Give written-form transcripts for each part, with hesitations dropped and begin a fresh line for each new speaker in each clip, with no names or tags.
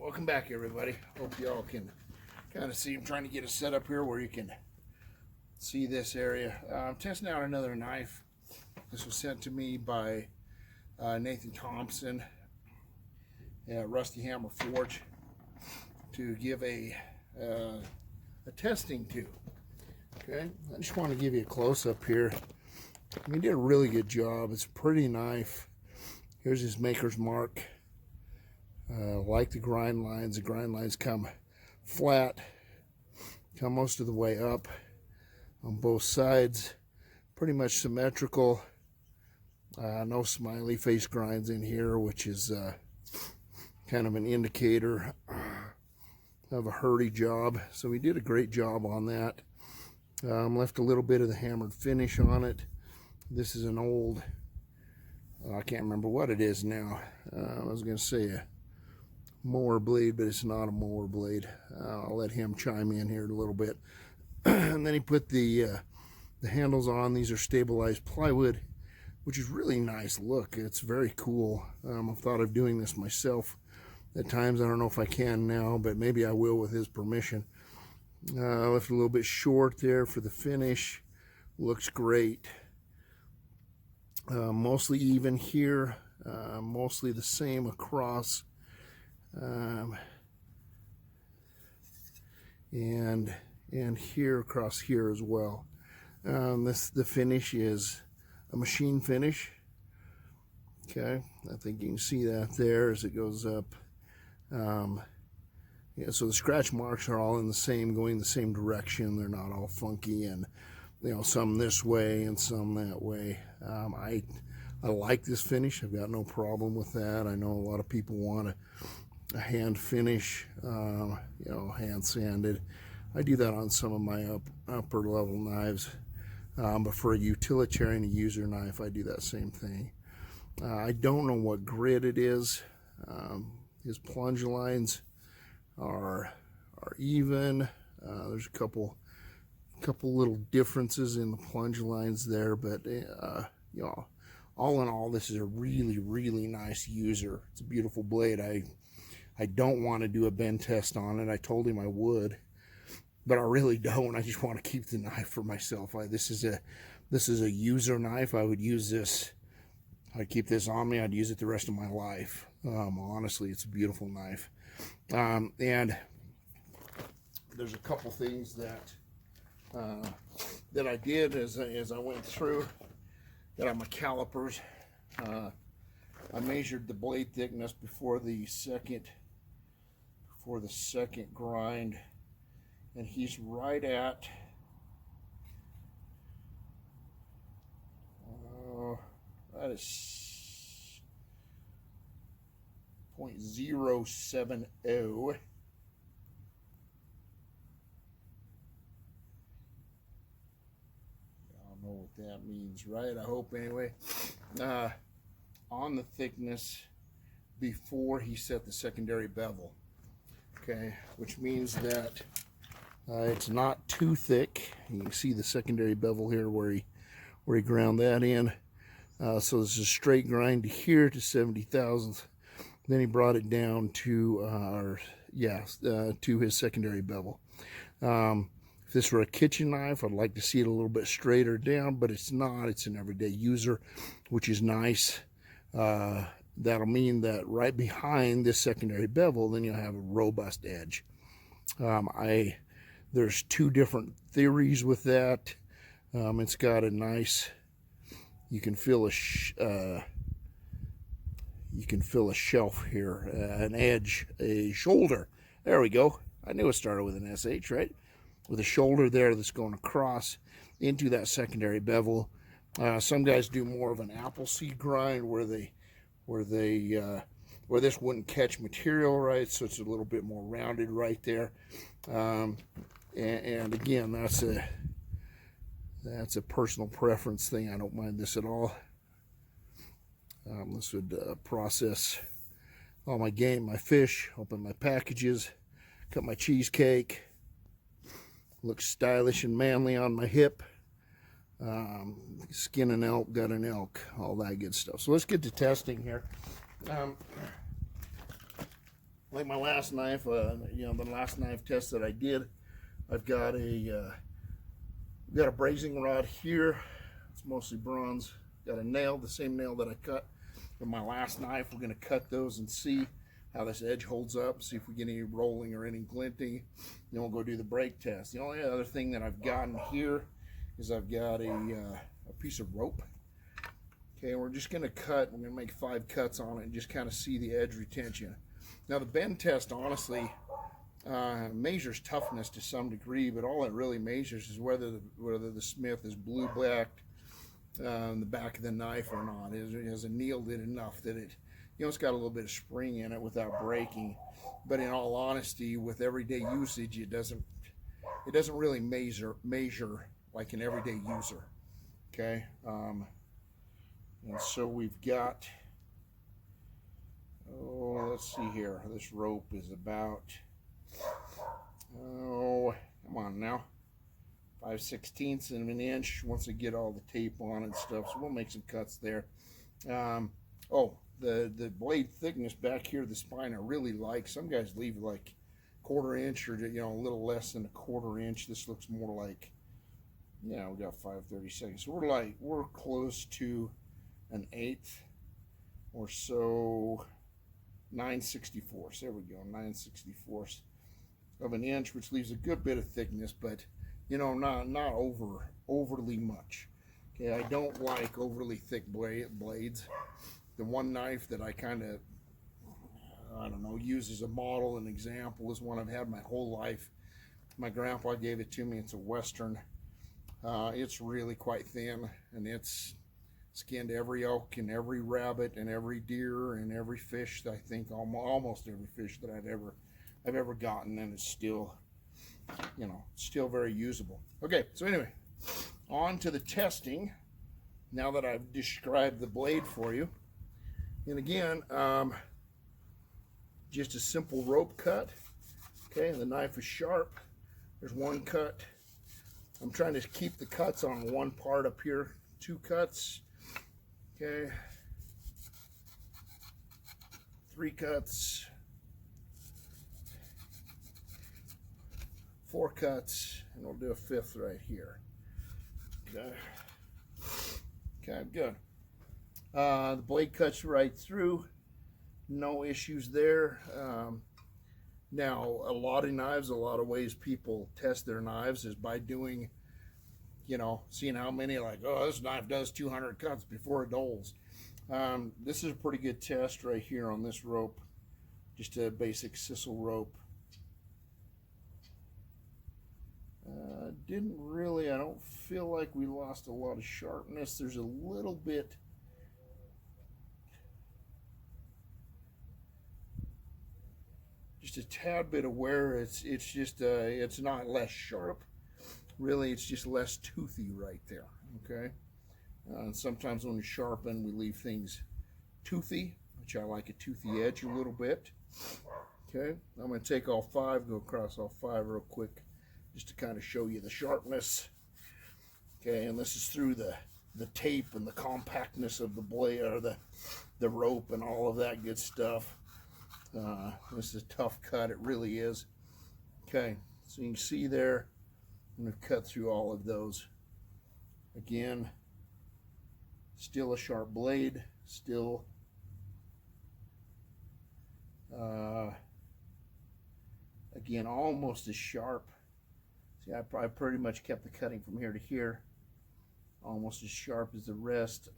Welcome back, everybody. Hope y'all can kind of see. I'm trying to get a setup here where you can see this area. I'm testing out another knife. This was sent to me by Nathan Thompson at Rusty Hammer Forge to give a testing to. Okay, I just want to give you a close-up here. He did a really good job. It's a pretty knife. Here's his maker's mark. Like the grind lines come flat, come most of the way up on both sides, pretty much symmetrical. No smiley face grinds in here, which is kind of an indicator of a hurry job. So we did a great job on that. Left a little bit of the hammered finish on it. This is an old, I can't remember what it is now. I was going to say a mower blade, but it's not a mower blade. I'll let him chime in here in a little bit. And then he put the handles on. These are stabilized plywood, which is really nice look. It's very cool. I've thought of doing this myself at times. I don't know if I can now, but maybe I will with his permission. Left a little bit short there for the finish. Looks great. Mostly even here, mostly the same across. And here across here as well. The finish is a machine finish. Okay, I think you can see that there as it goes up. Yeah, so the scratch marks are all in the same, going the same direction. They're not all funky, and some this way and some that way. I like this finish. I've got no problem with that. I know a lot of people want a hand finish, hand sanded. I do that on some of my upper level knives, but for a utilitarian, a user knife, I do that same thing. I don't know what grit it is. His plunge lines are even. There's a couple little differences in the plunge lines there, but all in all, this is a really nice user. It's a beautiful blade. I don't want to do a bend test on it. I told him I would, but I really don't. I just want to keep the knife for myself. This is a user knife. I would use this. I'd keep this on me. I'd use it the rest of my life. Honestly, it's a beautiful knife. And there's a couple things that I did as I went through. Got on my calipers. I measured the blade thickness before the second grind, and he's right at that is 0.070. I don't know what that means, right? I hope anyway. On the thickness before he set the secondary bevel. Okay, which means that it's not too thick. You can see the secondary bevel here where he ground that in. So this is a straight grind to here to 70 thousandths. Then he brought it down to to his secondary bevel. If this were a kitchen knife, I'd like to see it a little bit straighter down, but it's not. It's an everyday user, which is nice. That'll mean that right behind this secondary bevel, then you'll have a robust edge. There's two different theories with that. It's got a nice, you can feel a shelf here, an edge, a shoulder. There we go. I knew it started with an SH, right? With a shoulder there that's going across into that secondary bevel. Some guys do more of an apple seed grind where this wouldn't catch material, right? So it's a little bit more rounded right there. And again, that's a personal preference thing. I don't mind this at all. This would process all my game, my fish, open my packages, cut my cheesecake. Looks stylish and manly on my hip. Skin an elk, gut an elk, all that good stuff. So let's get to testing here. like my last knife, the last knife test that I did, I've got a brazing rod here. It's mostly bronze. Got a nail, the same nail that I cut with my last knife. We're going to cut those and see how this edge holds up, see if we get any rolling or any glinting. Then we'll go do the brake test. The only other thing that I've gotten here is I've got a piece of rope. Okay, we're just going to cut. We're going to make 5 cuts on it and just kind of see the edge retention. Now the bend test, honestly, measures toughness to some degree, but all it really measures is whether the smith is blue-blacked the back of the knife or not. Has annealed it enough that it, it's got a little bit of spring in it without breaking. But in all honesty, with everyday usage, it doesn't really measure like an everyday user. Okay, and so we've got, let's see here. This rope is about, come on now, 5/16 of an inch once I get all the tape on and stuff. So we'll make some cuts there. The blade thickness back here, the spine, I really like. Some guys leave like 1/4 inch or a little less than a 1/4 inch. This looks more like, we got 5/32. So we're close to an 1/8 or so, 9/64. There we go, 9/64 of an inch, which leaves a good bit of thickness, but not overly much. Okay, I don't like overly thick blades. The one knife that I kind of, use as a model and example is one I've had my whole life. My grandpa gave it to me. It's a Western. It's really quite thin, and it's skinned every elk and every rabbit and every deer and every fish. I think almost every fish that I've ever gotten, and it's still, still very usable. Okay, so anyway, on to the testing. Now that I've described the blade for you, and again, just a simple rope cut. Okay, the knife is sharp. There's one cut. I'm trying to keep the cuts on one part up here. 2 cuts. Okay. 3 cuts. 4 cuts, and we'll do a 5th right here. Okay. Okay, good. The blade cuts right through. No issues there. Now, a lot of knives, a lot of ways people test their knives is by doing, seeing how many, like, this knife does 200 cuts before it dulls. This is a pretty good test right here on this rope. Just a basic sisal rope. I don't feel like we lost a lot of sharpness. There's a little bit, just a tad bit of wear. It's just, it's not less sharp. Really, it's just less toothy right there, okay? And sometimes when we sharpen, we leave things toothy, which I like a toothy edge a little bit. Okay, I'm going to take all 5, go across all 5 real quick, just to kind of show you the sharpness. Okay, and this is through the tape and the compactness of the blade, or the rope and all of that good stuff. This is a tough cut, it really is. Okay, so you can see there, I'm going to cut through all of those. Again, still a sharp blade, still again, almost as sharp. See, I pretty much kept the cutting from here to here, almost as sharp as the rest.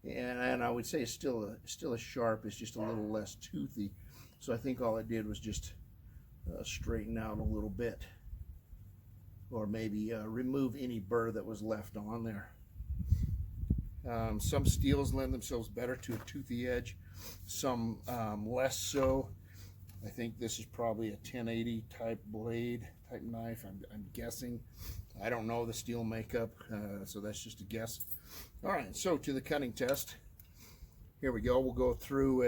And I would say it's still as sharp. It's just a little less toothy. So I think all I did was just straighten out a little bit, or maybe remove any burr that was left on there. Some steels lend themselves better to a toothy edge, some less so. I think this is probably a 1080 type blade, type knife, I'm guessing. I don't know the steel makeup, so that's just a guess. All right, so to the cutting test. Here we go. We'll go through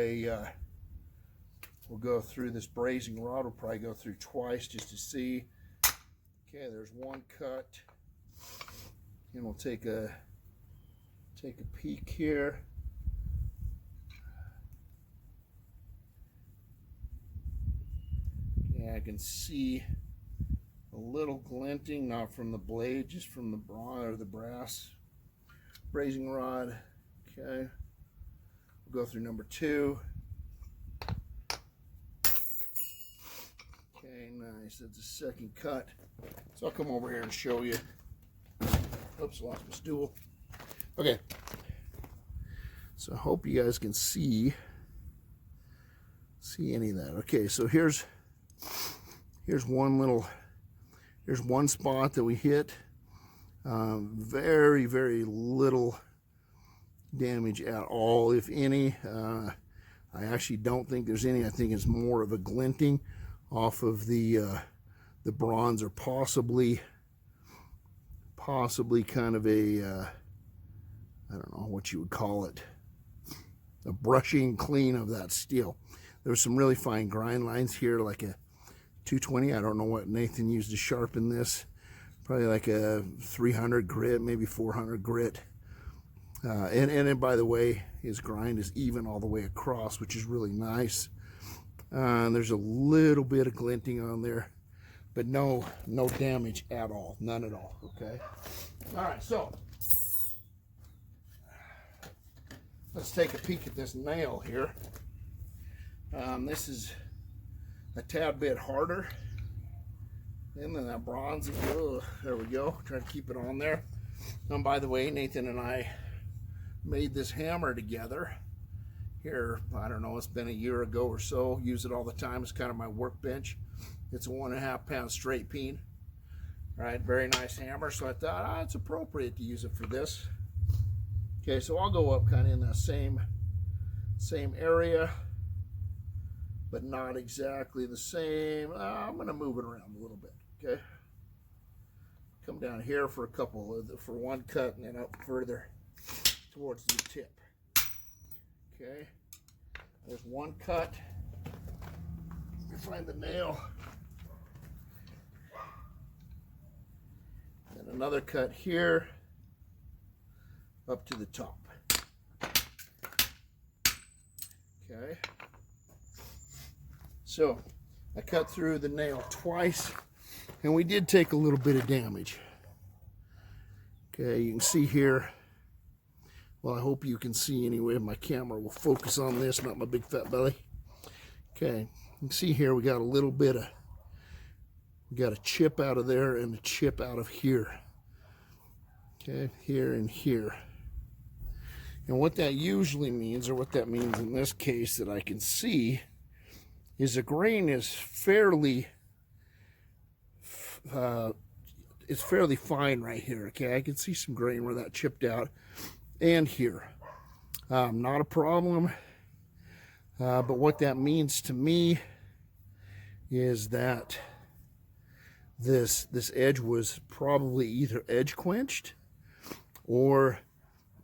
this brazing rod. We'll probably go through twice just to see. Okay, there's one cut, and we'll take a peek here. Okay, I can see a little glinting, not from the blade, just from the brass brazing rod. Okay, we'll go through number 2. Okay, nice. That's a second cut. So I'll come over here and show you. Oops, lost my stool. Okay. So I hope you guys can see any of that. Okay, so here's one spot that we hit. Very, very little damage at all, if any. I actually don't think there's any. I think it's more of a glinting off of the bronze, or possibly kind of a I don't know what you would call it, a brushing clean of that steel. There's some really fine grind lines here, like a 220. I don't know what Nathan used to sharpen this. Probably like a 300 grit, maybe 400 grit. And by the way, his grind is even all the way across, which is really nice. There's a little bit of glinting on there, but no damage at all, none at all. Okay. All right, so let's take a peek at this nail here. This is a tad bit harder than that bronze. Oh, there we go. Try to keep it on there. And by the way, Nathan and I made this hammer together here. I don't know, it's been a year ago or so. Use it all the time. It's kind of my workbench. It's a 1.5 pound straight peen. All right, very nice hammer. So I thought it's appropriate to use it for this. Okay, so I'll go up kind of in the same area, but not exactly the same. I'm going to move it around a little bit. Okay, come down here for for one cut, and then up further towards the tip. Okay, there's one cut. Let me find the nail. And another cut here up to the top. Okay, so I cut through the nail twice, and we did take a little bit of damage. Okay, you can see here. Well, I hope you can see anyway. My camera will focus on this, not my big fat belly. Okay, you can see here we got a chip out of there and a chip out of here. Okay, here and here. And what that usually means, or what that means in this case that I can see, is the grain is fairly fine right here. Okay, I can see some grain where that chipped out, and here. Not a problem. But what that means to me is that this edge was probably either edge quenched, or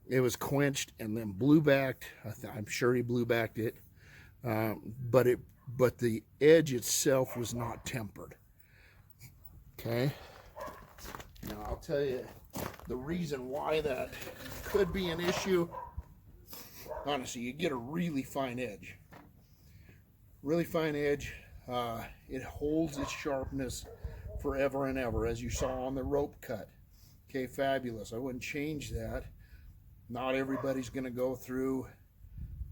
it was quenched and then blue backed. I'm sure he blue backed it, but the edge itself was not tempered. Okay. Now I'll tell you the reason why that could be an issue. Honestly, you get a really fine edge. Really fine edge. It holds its sharpness forever and ever, as you saw on the rope cut. Okay, fabulous. I wouldn't change that. Not everybody's going to go through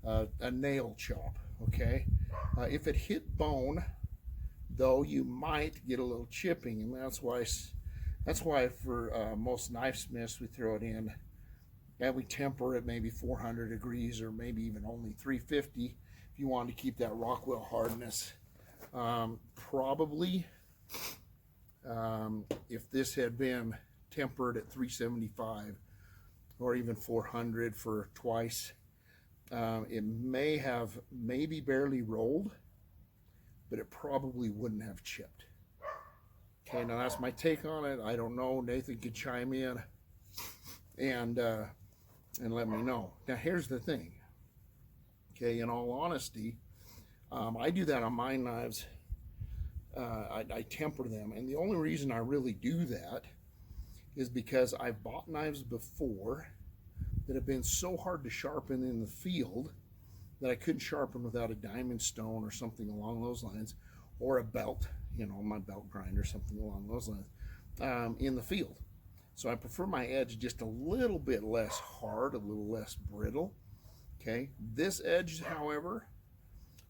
a nail chop. Okay, if it hit bone, though, you might get a little chipping, and that's why for most knife smiths we throw it in, and we temper it maybe 400 degrees, or maybe even only 350 if you want to keep that Rockwell hardness. Probably if this had been tempered at 375 or even 400 for twice, it may have maybe barely rolled, but it probably wouldn't have chipped. Okay, now that's my take on it. I don't know. Nathan could chime in and let me know. Now here's the thing. Okay, in all honesty, I do that on my knives. I temper them, and the only reason I really do that is because I've bought knives before that have been so hard to sharpen in the field that I couldn't sharpen without a diamond stone or something along those lines, or a belt, you know, my belt grinder, something along those lines, in the field. So I prefer my edge just a little bit less hard, a little less brittle. Okay, this edge, however,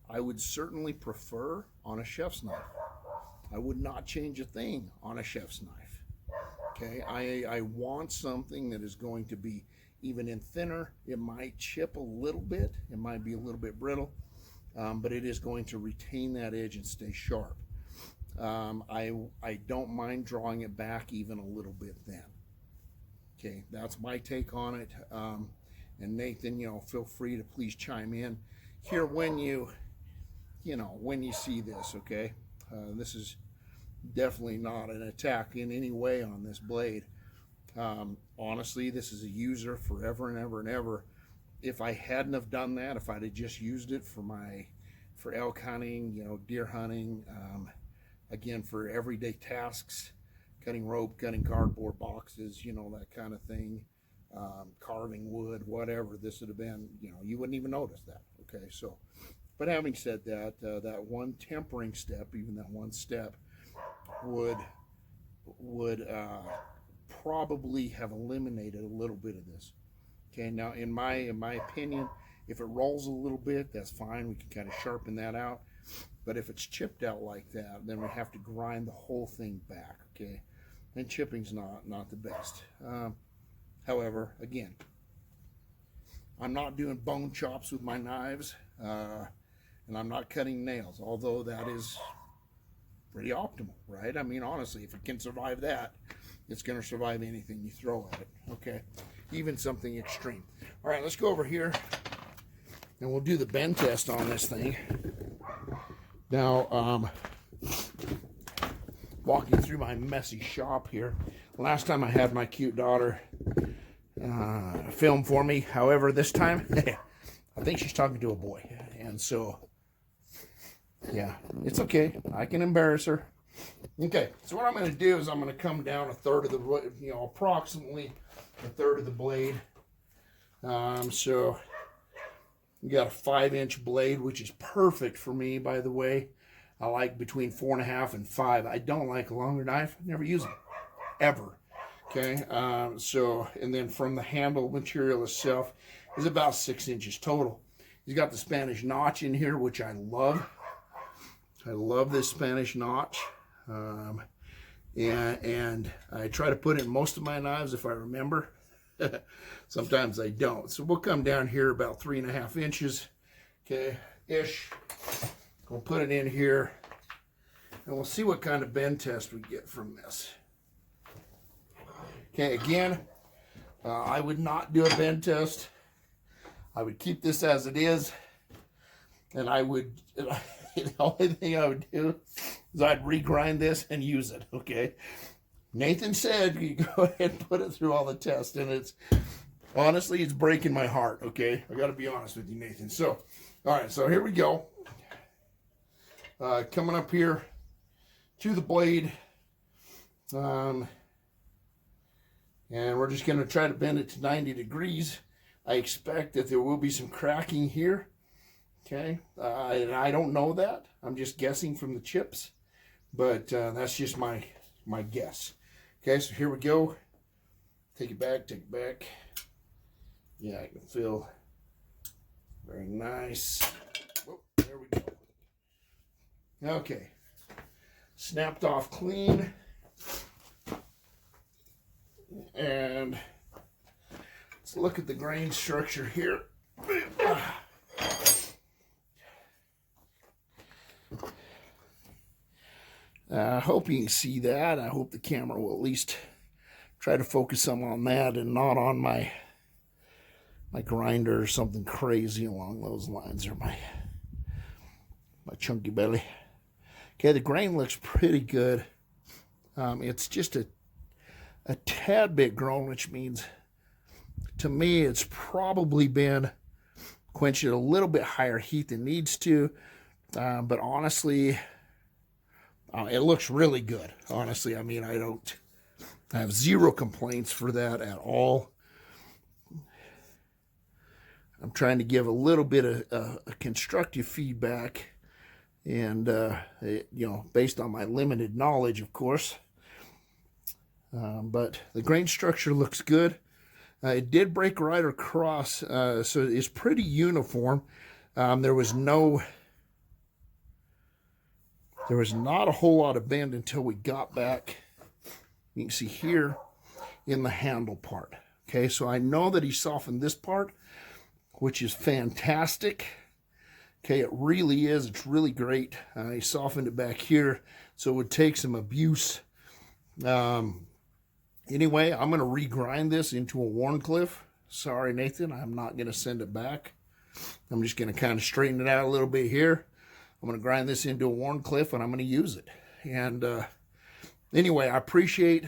I would certainly prefer on a chef's knife. I would not change a thing on a chef's knife. Okay, I want something that is going to be even in thinner. It might chip a little bit, it might be a little bit brittle, but it is going to retain that edge and stay sharp. I don't mind drawing it back even a little bit then. Okay, that's my take on it. And Nathan, you know, feel free to please chime in here when you see this, okay? This is definitely not an attack in any way on this blade. Honestly, this is a user forever and ever and ever. If I hadn't have done that, if I'd have just used it for elk hunting, you know, deer hunting, again, for everyday tasks, cutting rope, cutting cardboard boxes, you know, that kind of thing, carving wood, whatever, this would have been, you know, you wouldn't even notice that. Okay, so, but having said that, that one tempering step, even that one step, would probably have eliminated a little bit of this. Okay, now in my opinion, if it rolls a little bit, that's fine. We can kind of sharpen that out. But if it's chipped out like that, then we have to grind the whole thing back. Okay, and chipping's not the best. However, again, I'm not doing bone chops with my knives, and I'm not cutting nails, although that is pretty optimal, right? I mean, honestly, if it can survive that, it's going to survive anything you throw at it, okay? Even something extreme. All right, let's go over here, and we'll do the bend test on this thing. Now, walking through my messy shop here. Last time I had my cute daughter film for me. However, this time, I think she's talking to a boy. And so, yeah, it's okay. I can embarrass her. Okay, so what I'm going to do is I'm going to come down a third of the, you know, approximately a third of the blade. So we got a 5-inch blade, which is perfect for me, by the way. I like between 4.5 and 5. I don't like a longer knife. I never use them, ever. Okay, so, and then from the handle material itself is about 6 inches total. He's got the Spanish notch in here, which I love. I love this Spanish notch. And I try to put it in most of my knives if I remember. Sometimes I don't. So we'll come down here about 3.5 inches, okay, ish. We'll put it in here, and we'll see what kind of bend test we get from this. Okay, again, I would not do a bend test. I would keep this as it is, and I would, the only thing I would do is I'd regrind this and use it, okay? Nathan said you go ahead and put it through all the tests, and it's, honestly, it's breaking my heart, okay? I got to be honest with you, Nathan. So, all right, so here we go. Coming up here to the blade, and we're just going to try to bend it to 90 degrees. I expect that there will be some cracking here, okay? And I don't know that. I'm just guessing from the chips, but that's just my guess. Okay, so here we go. Take it back, take it back. Yeah, I can feel very nice. Oh, there we go. Okay, snapped off clean, and let's look at the grain structure here. I hope you can see that. I hope the camera will at least try to focus some on that and not on my grinder or something crazy along those lines, or my chunky belly. Okay, the grain looks pretty good. It's just a tad bit grown, which means to me it's probably been quenched at a little bit higher heat than needs to. But honestly, it looks really good. Honestly, I mean, I have zero complaints for that at all. I'm trying to give a little bit of constructive feedback and you know, based on my limited knowledge, of course. But the grain structure looks good. It did break right across, so it's pretty uniform. There was not a whole lot of bend until we got back. You can see here in the handle part. Okay, so I know that he softened this part, which is fantastic. Okay, it really is. It's really great. He softened it back here, so it would take some abuse. Anyway, I'm going to regrind this into a Warncliffe. Sorry, Nathan, I'm not going to send it back. I'm just going to kind of straighten it out a little bit here. I'm going to grind this into a Warncliffe, and I'm going to use it. And anyway, I appreciate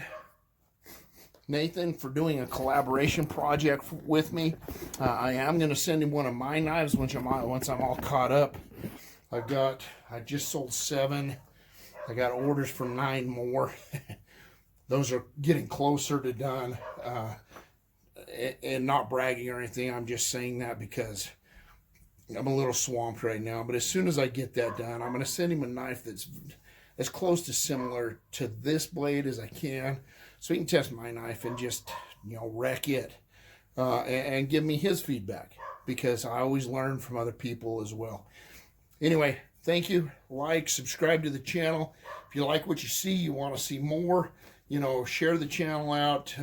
Nathan for doing a collaboration project with me. I am going to send him one of my knives once I'm all caught up. I just sold 7. I got orders for 9 more. Those are getting closer to done. And not bragging or anything. I'm just saying that because I'm a little swamped right now. But as soon as I get that done, I'm going to send him a knife that's as close to similar to this blade as I can, so he can test my knife and just, you know, wreck it, and give me his feedback, because I always learn from other people as well. Anyway, thank you. Like, subscribe to the channel. If you like what you see, you want to see more, you know, share the channel out.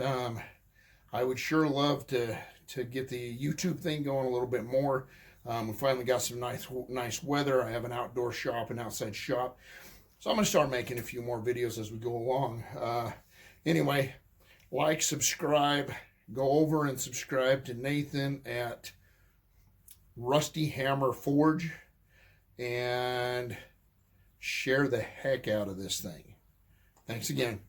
I would sure love to get the YouTube thing going a little bit more. We finally got some nice weather. I have an outdoor shop, an outside shop. So I'm going to start making a few more videos as we go along. Anyway, like, subscribe. Go over and subscribe to Nathan at Rusty Hammer Forge. And share the heck out of this thing. Thanks again.